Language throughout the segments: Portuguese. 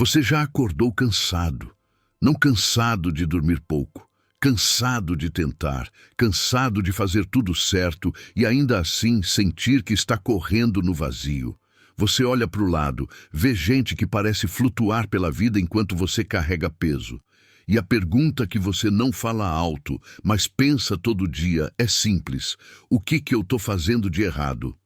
Você já acordou cansado, não cansado de dormir pouco, cansado de tentar, cansado de fazer tudo certo e ainda assim sentir que está correndo no vazio. Você olha para o lado, vê gente que parece flutuar pela vida enquanto você carrega peso. E a pergunta que você não fala alto, mas pensa todo dia, é simples: o que eu estou fazendo de errado?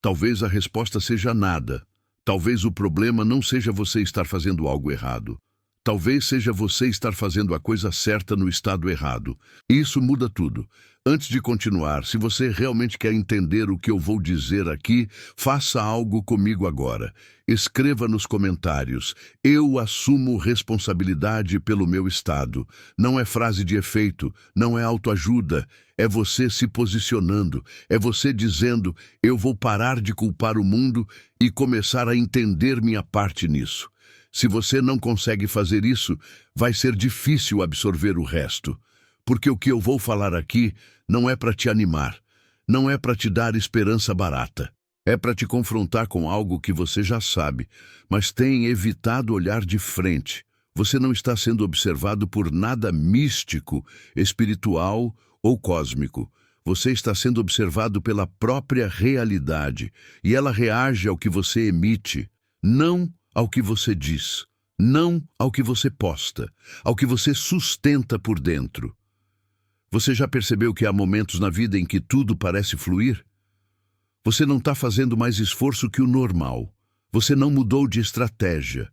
Talvez a resposta seja nada. Talvez o problema não seja você estar fazendo algo errado. Talvez seja você estar fazendo a coisa certa no estado errado. Isso muda tudo. Antes de continuar, se você realmente quer entender o que eu vou dizer aqui, faça algo comigo agora. Escreva nos comentários: eu assumo responsabilidade pelo meu estado. Não é frase de efeito, não é autoajuda. É você se posicionando, é você dizendo: eu vou parar de culpar o mundo e começar a entender minha parte nisso. Se você não consegue fazer isso, vai ser difícil absorver o resto. Porque o que eu vou falar aqui não é para te animar, não é para te dar esperança barata. É para te confrontar com algo que você já sabe, mas tem evitado olhar de frente. Você não está sendo observado por nada místico, espiritual ou cósmico. Você está sendo observado pela própria realidade, e ela reage ao que você emite, não ao que você diz, não ao que você posta, ao que você sustenta por dentro. Você já percebeu que há momentos na vida em que tudo parece fluir? Você não está fazendo mais esforço que o normal. Você não mudou de estratégia.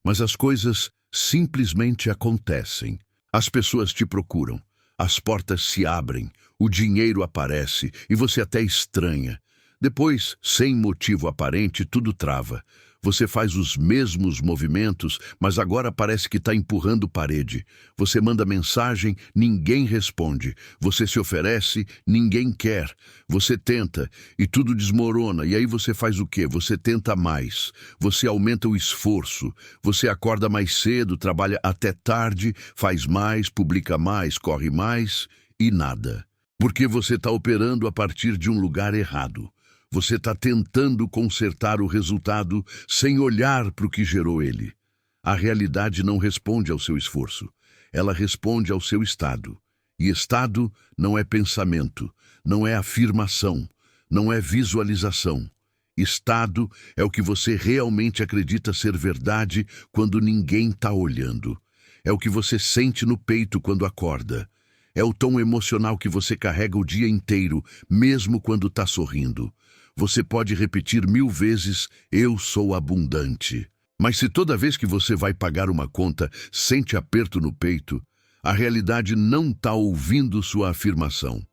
Mas as coisas simplesmente acontecem. As pessoas te procuram. As portas se abrem. O dinheiro aparece e você até estranha. Depois, sem motivo aparente, tudo trava. Você faz os mesmos movimentos, mas agora parece que está empurrando parede. Você manda mensagem, ninguém responde. Você se oferece, ninguém quer. Você tenta e tudo desmorona. E aí você faz o quê? Você tenta mais. Você aumenta o esforço. Você acorda mais cedo, trabalha até tarde, faz mais, publica mais, corre mais e nada. Porque você está operando a partir de um lugar errado. Você está tentando consertar o resultado sem olhar para o que gerou ele. A realidade não responde ao seu esforço. Ela responde ao seu estado. E estado não é pensamento, não é afirmação, não é visualização. Estado é o que você realmente acredita ser verdade quando ninguém está olhando. É o que você sente no peito quando acorda. É o tom emocional que você carrega o dia inteiro, mesmo quando está sorrindo. Você pode repetir 1000 vezes: eu sou abundante. Mas se toda vez que você vai pagar uma conta, sente aperto no peito, a realidade não está ouvindo sua afirmação.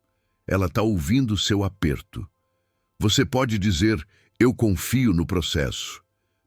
Ela está ouvindo seu aperto. Você pode dizer: eu confio no processo.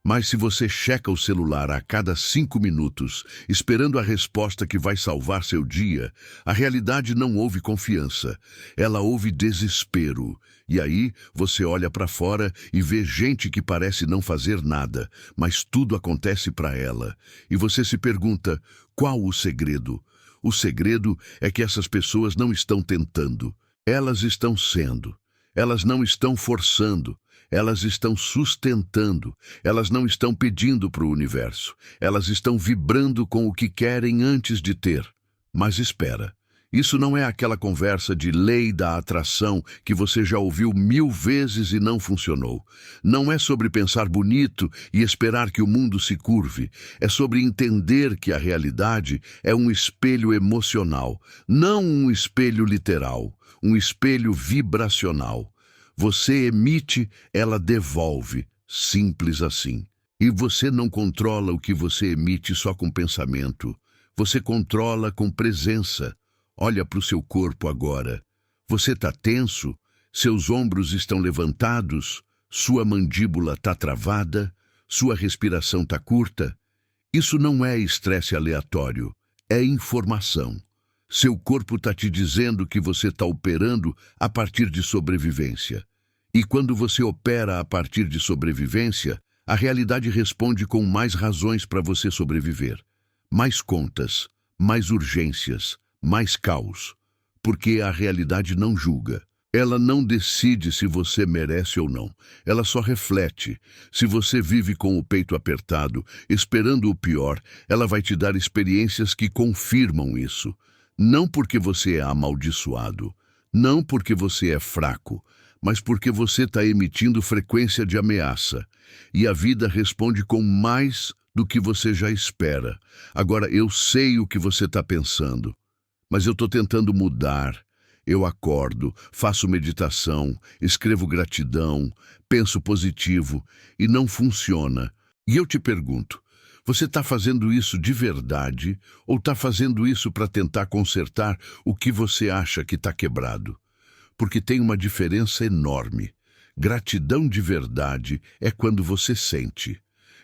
Mas se você checa o celular a cada 5 minutos, esperando a resposta que vai salvar seu dia, a realidade não ouve confiança, ela ouve desespero. E aí você olha para fora e vê gente que parece não fazer nada, mas tudo acontece para ela. E você se pergunta: qual o segredo? O segredo é que essas pessoas não estão tentando, elas estão sendo. Elas não estão forçando. Elas estão sustentando, elas não estão pedindo para o universo, elas estão vibrando com o que querem antes de ter. Mas espera, isso não é aquela conversa de lei da atração que você já ouviu 1000 vezes e não funcionou. Não é sobre pensar bonito e esperar que o mundo se curve, é sobre entender que a realidade é um espelho emocional, não um espelho literal, um espelho vibracional. Você emite, ela devolve, simples assim. E você não controla o que você emite só com pensamento. Você controla com presença. Olha para o seu corpo agora. Você está tenso? Seus ombros estão levantados? Sua mandíbula está travada? Sua respiração está curta? Isso não é estresse aleatório, é informação. Seu corpo está te dizendo que você está operando a partir de sobrevivência. E quando você opera a partir de sobrevivência, a realidade responde com mais razões para você sobreviver. Mais contas, mais urgências, mais caos. Porque a realidade não julga. Ela não decide se você merece ou não. Ela só reflete. Se você vive com o peito apertado, esperando o pior, ela vai te dar experiências que confirmam isso. Não porque você é amaldiçoado, não porque você é fraco, mas porque você está emitindo frequência de ameaça. E a vida responde com mais do que você já espera. Agora, eu sei o que você está pensando, mas eu estou tentando mudar. Eu acordo, faço meditação, escrevo gratidão, penso positivo e não funciona. E eu te pergunto, você está fazendo isso de verdade ou está fazendo isso para tentar consertar o que você acha que está quebrado? Porque tem uma diferença enorme. Gratidão de verdade é quando você sente.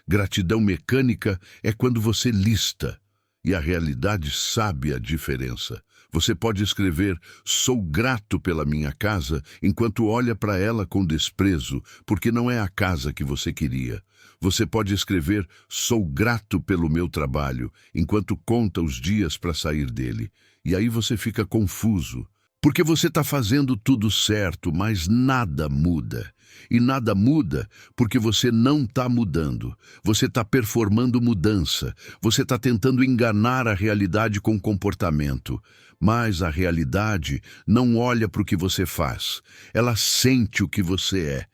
Gratidão mecânica é quando você lista. E a realidade sabe a diferença. Você pode escrever, sou grato pela minha casa, enquanto olha para ela com desprezo, porque não é a casa que você queria. Você pode escrever, sou grato pelo meu trabalho, enquanto conta os dias para sair dele. E aí você fica confuso. Porque você está fazendo tudo certo, mas nada muda. E nada muda porque você não está mudando. Você está performando mudança. Você está tentando enganar a realidade com comportamento. Mas a realidade não olha para o que você faz. Ela sente o que você é.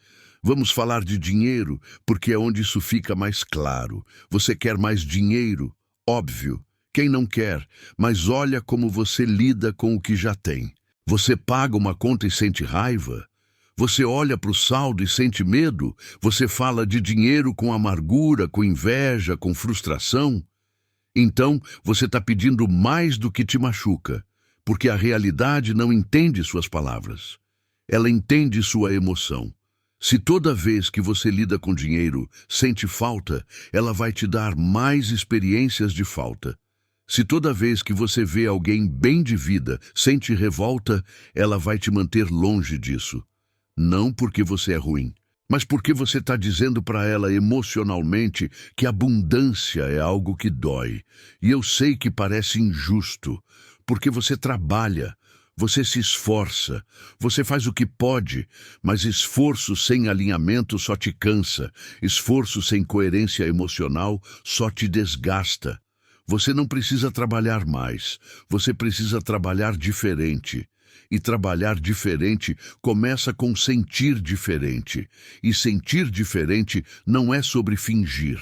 Vamos falar de dinheiro, porque é onde isso fica mais claro. Você quer mais dinheiro? Óbvio. Quem não quer? Mas olha como você lida com o que já tem. Você paga uma conta e sente raiva? Você olha para o saldo e sente medo? Você fala de dinheiro com amargura, com inveja, com frustração? Então, você está pedindo mais do que te machuca, porque a realidade não entende suas palavras. Ela entende sua emoção. Se toda vez que você lida com dinheiro sente falta, ela vai te dar mais experiências de falta. Se toda vez que você vê alguém bem de vida sente revolta, ela vai te manter longe disso. Não porque você é ruim, mas porque você está dizendo para ela emocionalmente que abundância é algo que dói. E eu sei que parece injusto, porque você trabalha, você se esforça, você faz o que pode, mas esforço sem alinhamento só te cansa, esforço sem coerência emocional só te desgasta. Você não precisa trabalhar mais, você precisa trabalhar diferente. E trabalhar diferente começa com sentir diferente. E sentir diferente não é sobre fingir,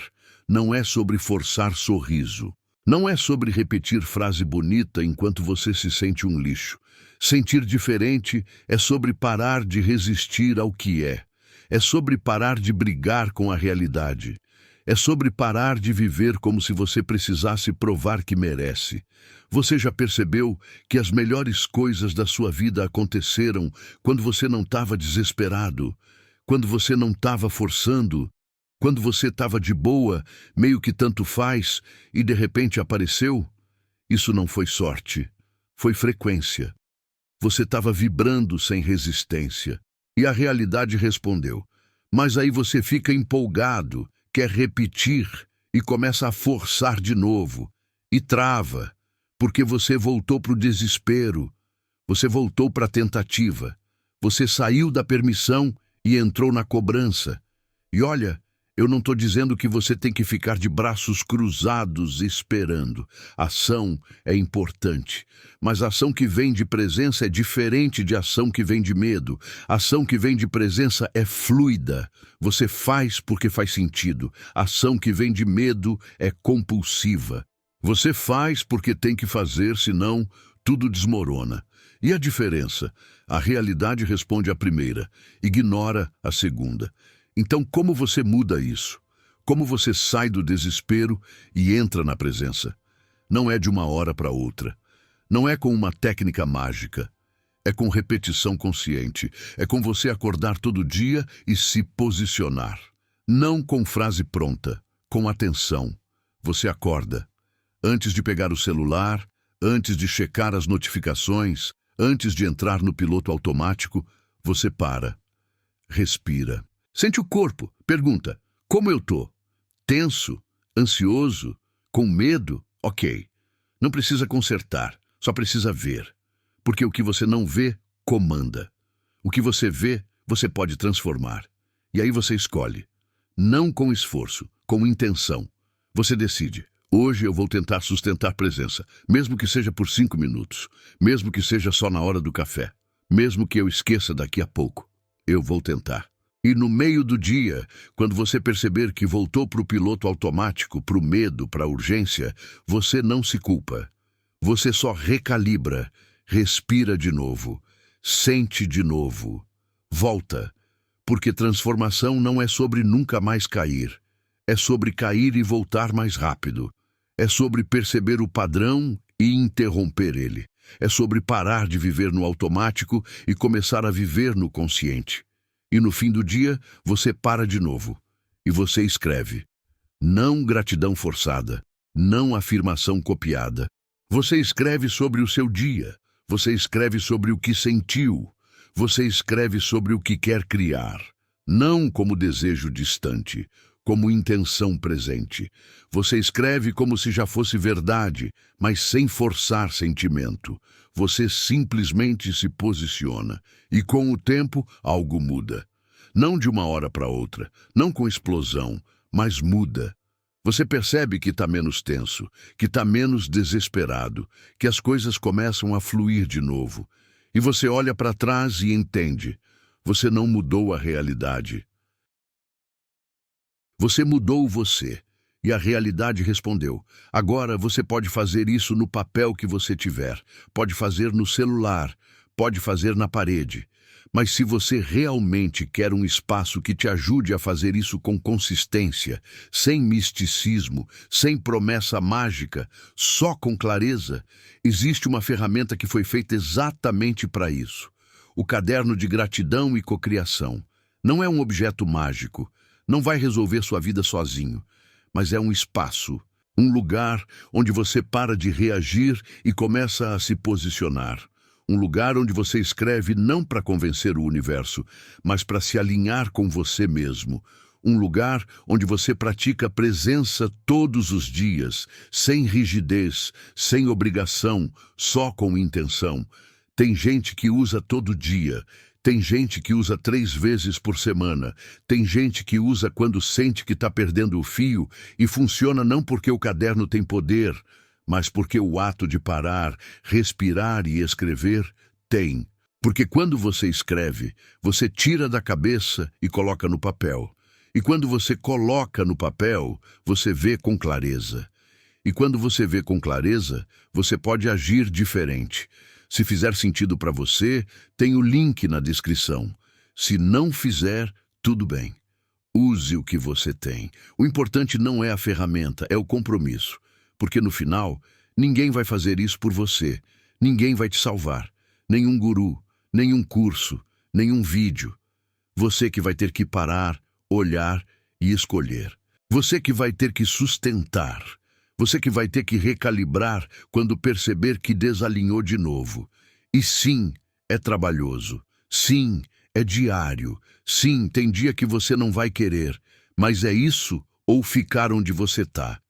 não é sobre forçar sorriso. Não é sobre repetir frase bonita enquanto você se sente um lixo. Sentir diferente é sobre parar de resistir ao que é. É sobre parar de brigar com a realidade. É sobre parar de viver como se você precisasse provar que merece. Você já percebeu que as melhores coisas da sua vida aconteceram quando você não estava desesperado, quando você não estava forçando, quando você estava de boa, meio que tanto faz, e de repente apareceu? Isso não foi sorte, foi frequência. Você estava vibrando sem resistência. E a realidade respondeu. Mas aí você fica empolgado, quer repetir e começa a forçar de novo. E trava, porque você voltou para o desespero. Você voltou para a tentativa. Você saiu da permissão e entrou na cobrança. E olha, eu não estou dizendo que você tem que ficar de braços cruzados esperando. Ação é importante, mas a ação que vem de presença é diferente de ação que vem de medo. A ação que vem de presença é fluida. Você faz porque faz sentido. A ação que vem de medo é compulsiva. Você faz porque tem que fazer, senão tudo desmorona. E a diferença? A realidade responde à primeira, ignora a segunda. Então, como você muda isso? Como você sai do desespero e entra na presença? Não é de uma hora para outra. Não é com uma técnica mágica. É com repetição consciente. É com você acordar todo dia e se posicionar. Não com frase pronta, com atenção. Você acorda. Antes de pegar o celular, antes de checar as notificações, antes de entrar no piloto automático, você para. Respira. Sente o corpo. Pergunta, como eu tô? Tenso? Ansioso? Com medo? Ok. Não precisa consertar, só precisa ver. Porque o que você não vê, comanda. O que você vê, você pode transformar. E aí você escolhe. Não com esforço, com intenção. Você decide. Hoje eu vou tentar sustentar presença, mesmo que seja por 5 minutos, mesmo que seja só na hora do café, mesmo que eu esqueça daqui a pouco. Eu vou tentar. E no meio do dia, quando você perceber que voltou para o piloto automático, para o medo, para a urgência, você não se culpa. Você só recalibra, respira de novo, sente de novo, volta. Porque transformação não é sobre nunca mais cair. É sobre cair e voltar mais rápido. É sobre perceber o padrão e interromper ele. É sobre parar de viver no automático e começar a viver no consciente. E no fim do dia, você para de novo. E você escreve. Não gratidão forçada. Não afirmação copiada. Você escreve sobre o seu dia. Você escreve sobre o que sentiu. Você escreve sobre o que quer criar. Não como desejo distante, como intenção presente. Você escreve como se já fosse verdade, mas sem forçar sentimento. Você simplesmente se posiciona. E com o tempo, algo muda. Não de uma hora para outra, não com explosão, mas muda. Você percebe que está menos tenso, que está menos desesperado, que as coisas começam a fluir de novo. E você olha para trás e entende. Você não mudou a realidade. Você mudou você. E a realidade respondeu. Agora você pode fazer isso no papel que você tiver. Pode fazer no celular. Pode fazer na parede. Mas se você realmente quer um espaço que te ajude a fazer isso com consistência, sem misticismo, sem promessa mágica, só com clareza, existe uma ferramenta que foi feita exatamente para isso. O caderno de gratidão e cocriação. Não é um objeto mágico, não vai resolver sua vida sozinho, mas é um espaço, um lugar onde você para de reagir e começa a se posicionar. Um lugar onde você escreve não para convencer o universo, mas para se alinhar com você mesmo. Um lugar onde você pratica presença todos os dias, sem rigidez, sem obrigação, só com intenção. Tem gente que usa todo dia, tem gente que usa 3 vezes por semana, tem gente que usa quando sente que está perdendo o fio e funciona não porque o caderno tem poder, mas porque o ato de parar, respirar e escrever tem. Porque quando você escreve, você tira da cabeça e coloca no papel. E quando você coloca no papel, você vê com clareza. E quando você vê com clareza, você pode agir diferente. Se fizer sentido para você, tem o link na descrição. Se não fizer, tudo bem. Use o que você tem. O importante não é a ferramenta, é o compromisso. Porque no final, ninguém vai fazer isso por você. Ninguém vai te salvar. Nenhum guru, nenhum curso, nenhum vídeo. Você que vai ter que parar, olhar e escolher. Você que vai ter que sustentar. Você que vai ter que recalibrar quando perceber que desalinhou de novo. E sim, é trabalhoso. Sim, é diário. Sim, tem dia que você não vai querer. Mas é isso ou ficar onde você está.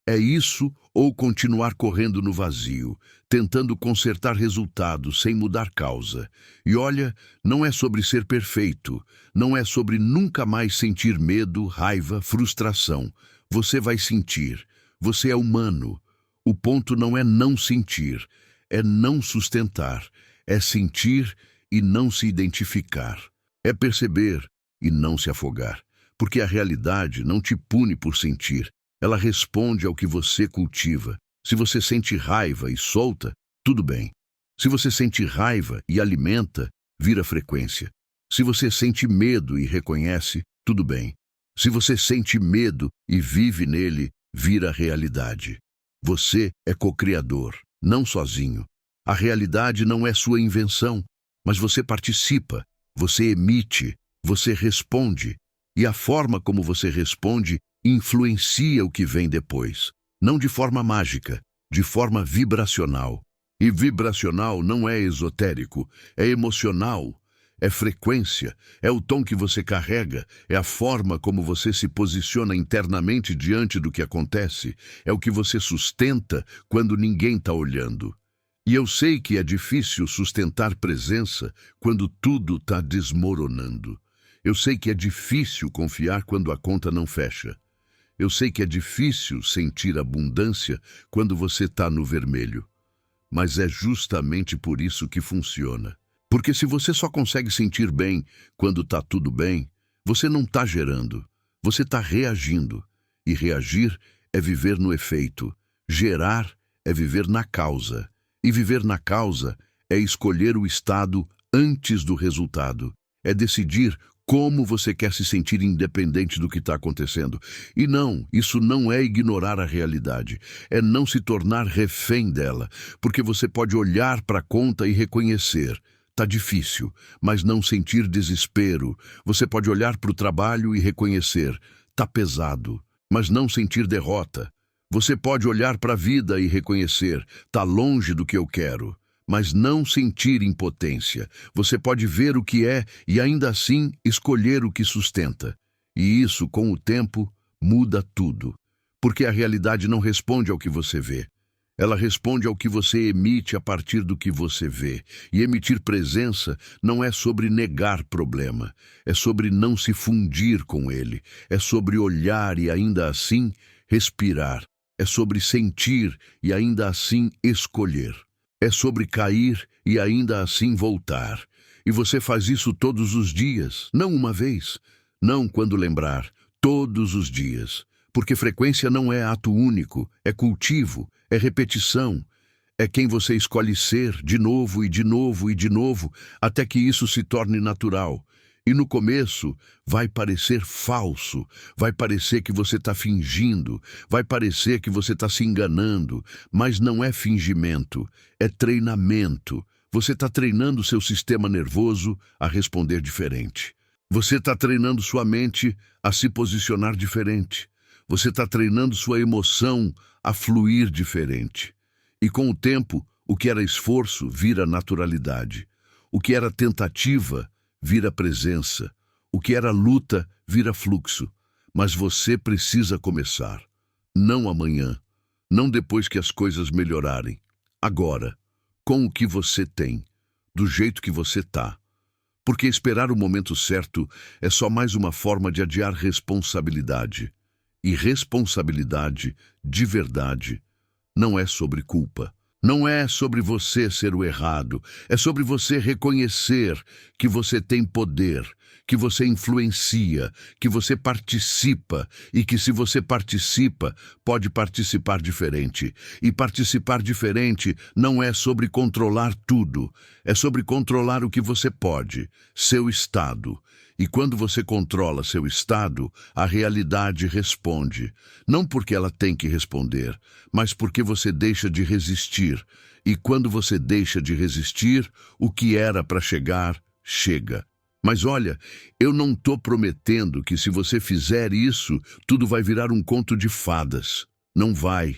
É isso ou continuar correndo no vazio, tentando consertar resultados sem mudar causa. E olha, não é sobre ser perfeito, não é sobre nunca mais sentir medo, raiva, frustração. Você vai sentir. Você é humano. O ponto não é não sentir, é não sustentar, é sentir e não se identificar. É perceber e não se afogar. Porque a realidade não te pune por sentir. Ela responde ao que você cultiva. Se você sente raiva e solta, tudo bem. Se você sente raiva e alimenta, vira frequência. Se você sente medo e reconhece, tudo bem. Se você sente medo e vive nele, vira realidade. Você é co-criador, não sozinho. A realidade não é sua invenção, mas você participa, você emite, você responde. E a forma como você responde influencia o que vem depois. Não de forma mágica, de forma vibracional. E vibracional não é esotérico, é emocional, é frequência, é o tom que você carrega, é a forma como você se posiciona internamente diante do que acontece, é o que você sustenta quando ninguém está olhando. E eu sei que é difícil sustentar presença quando tudo está desmoronando. Eu sei que é difícil confiar quando a conta não fecha. Eu sei que é difícil sentir abundância quando você está no vermelho. Mas é justamente por isso que funciona. Porque se você só consegue sentir bem quando está tudo bem, você não está gerando, você está reagindo. E reagir é viver no efeito. Gerar é viver na causa. E viver na causa é escolher o estado antes do resultado. É decidir como você quer se sentir independente do que está acontecendo. E não, isso não é ignorar a realidade. É não se tornar refém dela. Porque você pode olhar para a conta e reconhecer. Tá difícil, mas não sentir desespero. Você pode olhar para o trabalho e reconhecer. Tá pesado, mas não sentir derrota. Você pode olhar para a vida e reconhecer, tá longe do que eu quero, mas não sentir impotência. Você pode ver o que é e ainda assim escolher o que sustenta. E isso, com o tempo, muda tudo. Porque a realidade não responde ao que você vê. Ela responde ao que você emite a partir do que você vê. E emitir presença não é sobre negar problema, é sobre não se fundir com ele, é sobre olhar e ainda assim respirar. É sobre sentir e ainda assim escolher. É sobre cair e ainda assim voltar. E você faz isso todos os dias, não uma vez, não quando lembrar, todos os dias. Porque frequência não é ato único, é cultivo, é repetição. É quem você escolhe ser de novo e de novo e de novo, até que isso se torne natural. E no começo vai parecer falso, vai parecer que você está fingindo, vai parecer que você está se enganando, mas não é fingimento, é treinamento. Você está treinando seu sistema nervoso a responder diferente. Você está treinando sua mente a se posicionar diferente. Você está treinando sua emoção a fluir diferente. E com o tempo, o que era esforço vira naturalidade. O que era tentativa vira presença. O que era luta vira fluxo. Mas você precisa começar. Não amanhã, não depois que as coisas melhorarem. Agora, com o que você tem, do jeito que você está. Porque esperar o momento certo é só mais uma forma de adiar responsabilidade. E responsabilidade, de verdade, não é sobre culpa. Não é sobre você ser o errado, é sobre você reconhecer que você tem poder, que você influencia, que você participa e que se você participa, pode participar diferente. E participar diferente não é sobre controlar tudo, é sobre controlar o que você pode, seu estado. E quando você controla seu estado, a realidade responde. Não porque ela tem que responder, mas porque você deixa de resistir. E quando você deixa de resistir, o que era para chegar, chega. Mas olha, eu não estou prometendo que se você fizer isso, tudo vai virar um conto de fadas. Não vai.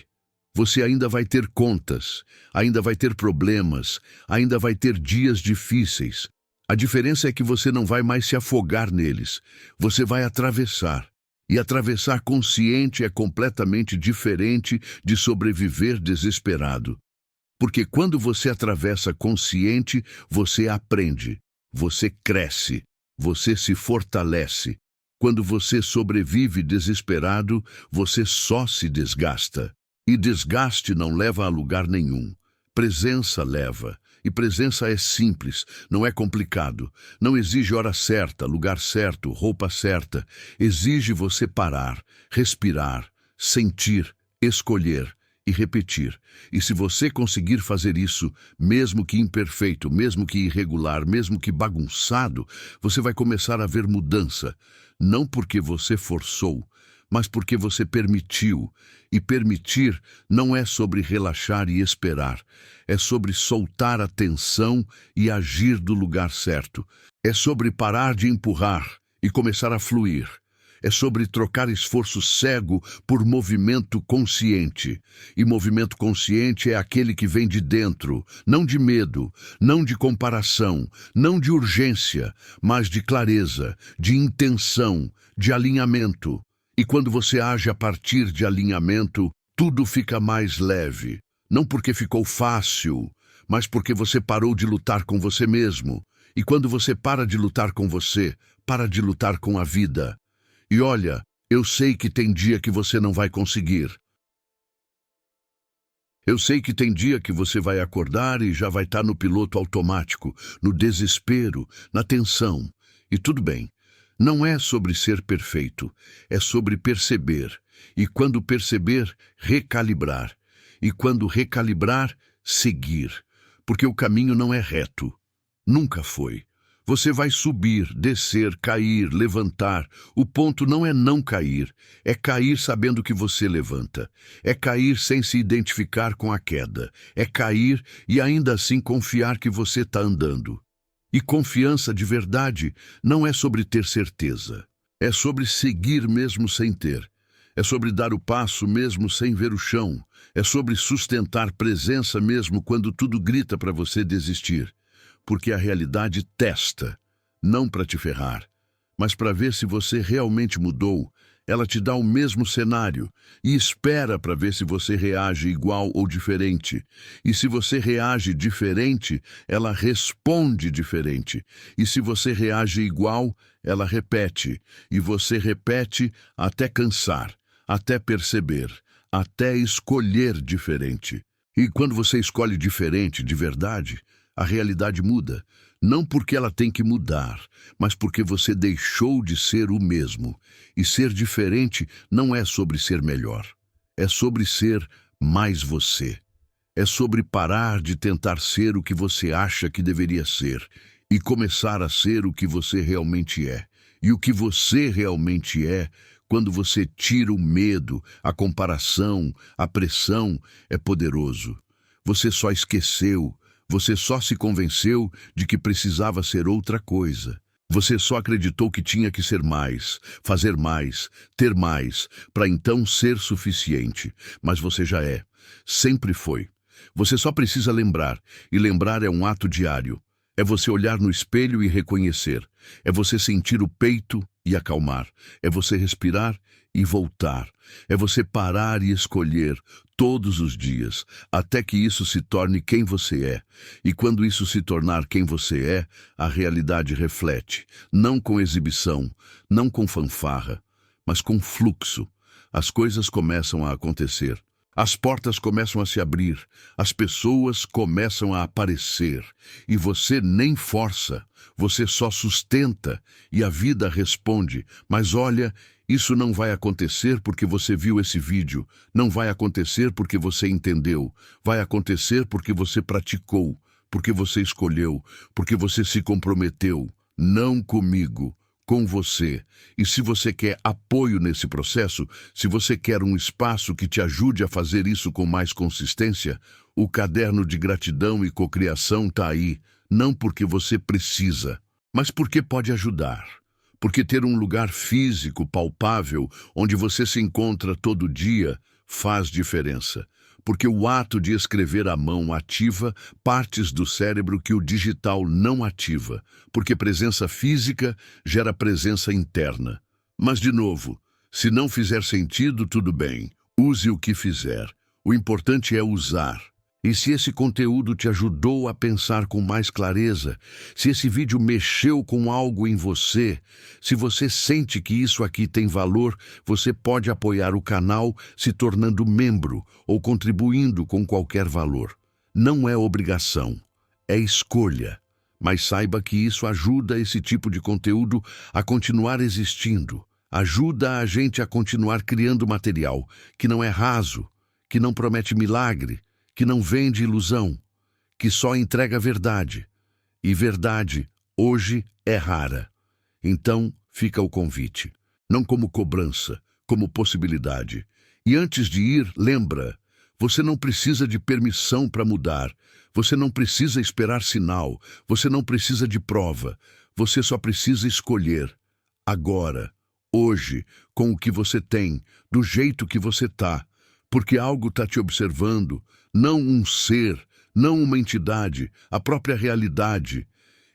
Você ainda vai ter contas, ainda vai ter problemas, ainda vai ter dias difíceis. A diferença é que você não vai mais se afogar neles. Você vai atravessar. E atravessar consciente é completamente diferente de sobreviver desesperado. Porque quando você atravessa consciente, você aprende, você cresce, você se fortalece. Quando você sobrevive desesperado, você só se desgasta. E desgaste não leva a lugar nenhum. Presença leva. E presença é simples, não é complicado. Não exige hora certa, lugar certo, roupa certa. Exige você parar, respirar, sentir, escolher e repetir. E se você conseguir fazer isso, mesmo que imperfeito, mesmo que irregular, mesmo que bagunçado, você vai começar a ver mudança. Não porque você forçou, mas porque você permitiu. E permitir não é sobre relaxar e esperar. É sobre soltar a tensão e agir do lugar certo. É sobre parar de empurrar e começar a fluir. É sobre trocar esforço cego por movimento consciente. E movimento consciente é aquele que vem de dentro, não de medo, não de comparação, não de urgência, mas de clareza, de intenção, de alinhamento. E quando você age a partir de alinhamento, tudo fica mais leve. Não porque ficou fácil, mas porque você parou de lutar com você mesmo. E quando você para de lutar com você, para de lutar com a vida. E olha, eu sei que tem dia que você não vai conseguir. Eu sei que tem dia que você vai acordar e já vai estar no piloto automático, no desespero, na tensão. E tudo bem. Não é sobre ser perfeito, é sobre perceber. E quando perceber, recalibrar. E quando recalibrar, seguir. Porque o caminho não é reto. Nunca foi. Você vai subir, descer, cair, levantar. O ponto não é não cair, é cair sabendo que você levanta. É cair sem se identificar com a queda. É cair e ainda assim confiar que você está andando. E confiança de verdade não é sobre ter certeza. É sobre seguir mesmo sem ter. É sobre dar o passo mesmo sem ver o chão. É sobre sustentar presença mesmo quando tudo grita para você desistir. Porque a realidade testa, não para te ferrar, mas para ver se você realmente mudou. Ela te dá o mesmo cenário e espera para ver se você reage igual ou diferente. E se você reage diferente, ela responde diferente. E se você reage igual, ela repete. E você repete até cansar, até perceber, até escolher diferente. E quando você escolhe diferente de verdade, a realidade muda, não porque ela tem que mudar, mas porque você deixou de ser o mesmo. E ser diferente não é sobre ser melhor, é sobre ser mais você. É sobre parar de tentar ser o que você acha que deveria ser e começar a ser o que você realmente é. E o que você realmente é, quando você tira o medo, a comparação, a pressão, é poderoso. Você só esqueceu. Você só se convenceu de que precisava ser outra coisa. Você só acreditou que tinha que ser mais, fazer mais, ter mais, para então ser suficiente. Mas você já é. Sempre foi. Você só precisa lembrar, e lembrar é um ato diário. É você olhar no espelho e reconhecer. É você sentir o peito e acalmar. É você respirar e voltar. É você parar e escolher todos os dias, até que isso se torne quem você é. E quando isso se tornar quem você é, a realidade reflete, não com exibição, não com fanfarra, mas com fluxo. As coisas começam a acontecer. As portas começam a se abrir, as pessoas começam a aparecer, e você nem força, você só sustenta, e a vida responde. Mas olha, isso não vai acontecer porque você viu esse vídeo, não vai acontecer porque você entendeu, vai acontecer porque você praticou, porque você escolheu, porque você se comprometeu, não comigo, com você. E se você quer apoio nesse processo, se você quer um espaço que te ajude a fazer isso com mais consistência, o caderno de gratidão e cocriação está aí, não porque você precisa, mas porque pode ajudar. Porque ter um lugar físico, palpável, onde você se encontra todo dia, faz diferença. Porque o ato de escrever à mão ativa partes do cérebro que o digital não ativa, porque presença física gera presença interna. Mas, de novo, se não fizer sentido, tudo bem, use o que fizer. O importante é usar. E se esse conteúdo te ajudou a pensar com mais clareza, se esse vídeo mexeu com algo em você, se você sente que isso aqui tem valor, você pode apoiar o canal se tornando membro ou contribuindo com qualquer valor. Não é obrigação, é escolha. Mas saiba que isso ajuda esse tipo de conteúdo a continuar existindo. Ajuda a gente a continuar criando material que não é raso, que não promete milagre, que não vende ilusão, que só entrega verdade. E verdade, hoje, é rara. Então, fica o convite. Não como cobrança, como possibilidade. E antes de ir, lembra, você não precisa de permissão para mudar. Você não precisa esperar sinal. Você não precisa de prova. Você só precisa escolher. Agora, hoje, com o que você tem, do jeito que você está. Porque algo está te observando, não um ser, não uma entidade, a própria realidade.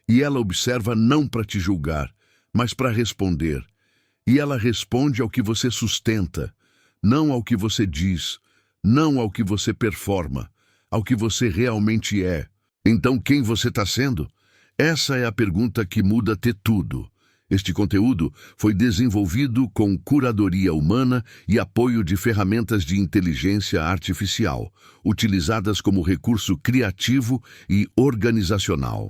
E ela observa não para te julgar, mas para responder. E ela responde ao que você sustenta, não ao que você diz, não ao que você performa, ao que você realmente é. Então quem você está sendo? Essa é a pergunta que muda ter tudo. Este conteúdo foi desenvolvido com curadoria humana e apoio de ferramentas de inteligência artificial, utilizadas como recurso criativo e organizacional.